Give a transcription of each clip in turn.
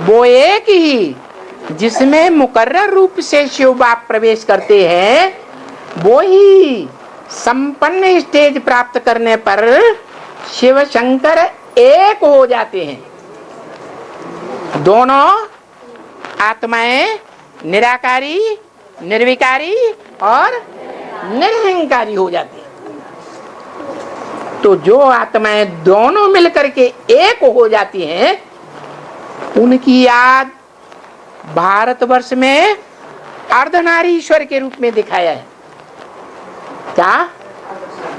वो एक ही जिसमें मुकर्रर रूप से शिव बाप प्रवेश करते हैं, वो ही संपन्न स्टेज प्राप्त करने पर शिव शंकर एक हो जाते हैं। दोनों आत्माएं निराकारी, निर्विकारी और निरहंकारी हो जाती हैं। तो जो आत्माएं दोनों मिलकर के एक हो जाती हैं, उनकी याद भारतवर्ष में अर्धनारीश्वर के रूप में दिखाया है। क्या?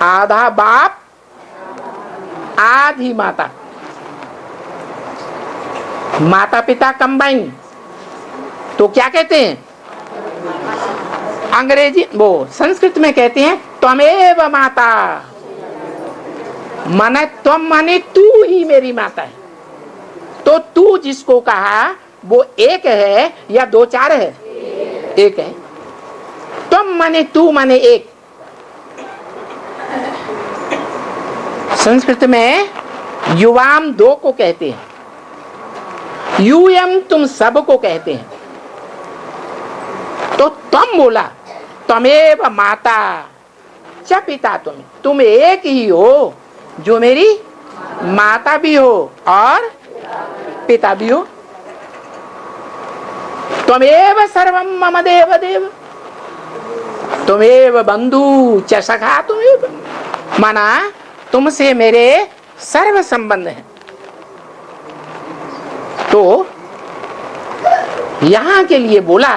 आधा बाप आधी माता, माता पिता कंबाइन। तो क्या कहते हैं अंग्रेजी, वो संस्कृत में कहते हैं त्वमेव माता, माने तुम माने तू ही मेरी माता है। तो तू जिसको कहा वो एक है या दो चार है? एक है। तुम माने तू माने एक। संस्कृत में युवाम दो को कहते हैं, यूयम तुम सब को कहते हैं। तो तुम बोला त्वमेव माता च पिता, तुम एक ही हो जो मेरी माता भी हो और पिता भी हो। त्वमेव सर्वम मम देव देव, त्वमेव बंधु च सखा, त्वमेव, माना तुमसे मेरे सर्व संबंध हैं। तो यहां के लिए बोला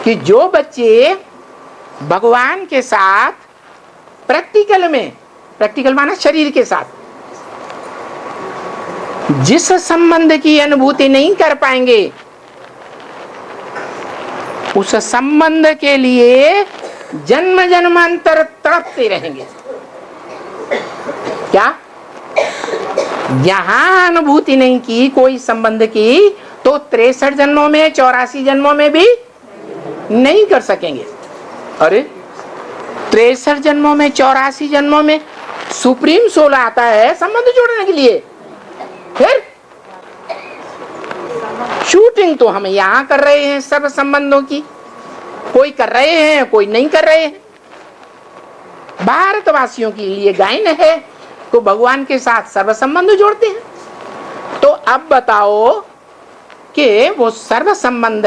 कि जो बच्चे भगवान के साथ प्रैक्टिकल में, प्रैक्टिकल माना शरीर के साथ, जिस संबंध की अनुभूति नहीं कर पाएंगे, उस संबंध के लिए जन्म जन्मांतर तड़पते रहेंगे। क्या? यहां अनुभूति नहीं की कोई संबंध की, तो 63 जन्मों में 84 जन्मों में भी नहीं कर सकेंगे। अरे 63 जन्मों में 84 जन्मों में सुप्रीम सोल आता है संबंध जोड़ने के लिए। फिर शूटिंग तो हम यहां कर रहे हैं सब संबंधों की, कोई कर रहे हैं कोई नहीं कर रहे हैं। भारतवासियों के लिए गायन है तो भगवान के साथ सर्व संबंध जोड़ते हैं। तो अब बताओ कि वो सर्व संबंध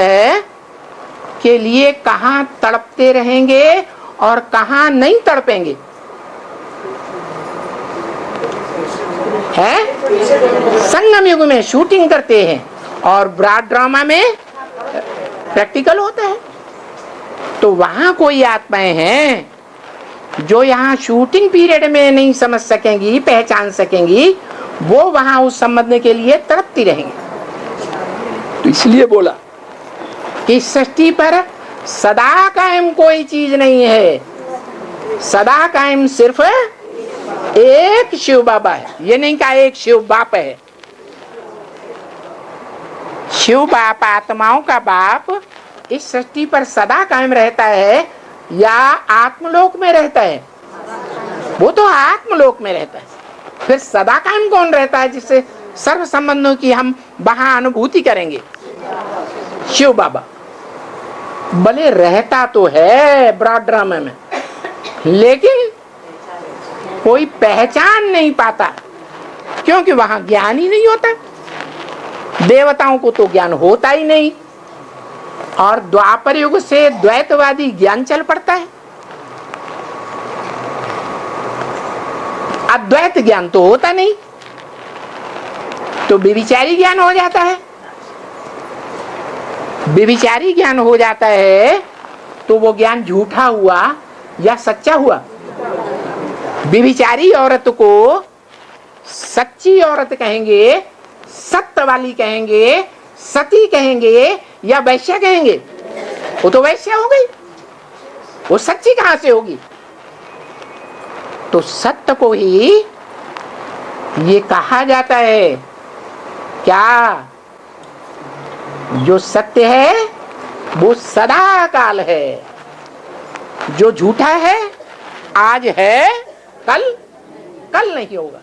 के लिए कहां तड़पते रहेंगे और कहां नहीं तड़पेंगे? है संगम युग में शूटिंग करते हैं और ब्रॉड ड्रामा में प्रैक्टिकल होता है। तो वहां कोई आत्माएं हैं जो यहाँ शूटिंग पीरियड में नहीं समझ सकेंगी, पहचान सकेंगी, वो वहां उस संबंध के लिए तड़पती रहेंगी। तो इसलिए बोला कि सृष्टि पर सदा कायम कोई चीज नहीं है, सदा कायम सिर्फ एक शिव बाबा है। ये नहीं कहा एक शिव बाप है। शिव बाप आत्माओं का बाप इस सृष्टि पर सदा कायम रहता है या आत्मलोक में रहता है? वो तो आत्मलोक में रहता है। फिर सदा कायम कौन रहता है जिससे सर्व संबंधों की हम वहां अनुभूति करेंगे? शिव बाबा। भले रहता तो है ब्रॉड ड्रामा में, लेकिन कोई पहचान नहीं पाता, क्योंकि वहां ज्ञान ही नहीं होता। देवताओं को तो ज्ञान होता ही नहीं, और द्वापर युग से द्वैतवादी ज्ञान चल पड़ता है। अद्वैत ज्ञान तो होता नहीं, तो व्यभिचारी ज्ञान हो जाता है। व्यभिचारी ज्ञान हो जाता है तो वो ज्ञान झूठा हुआ या सच्चा हुआ? व्यभिचारी औरत को सच्ची औरत कहेंगे, सत्य वाली कहेंगे, सती कहेंगे या वैश्या कहेंगे? वो तो वैश्या हो गई, वो सच्ची कहां से होगी? तो सत्य को ही ये कहा जाता है क्या? जो सत्य है वो सदा काल है, जो झूठा है आज है कल नहीं होगा।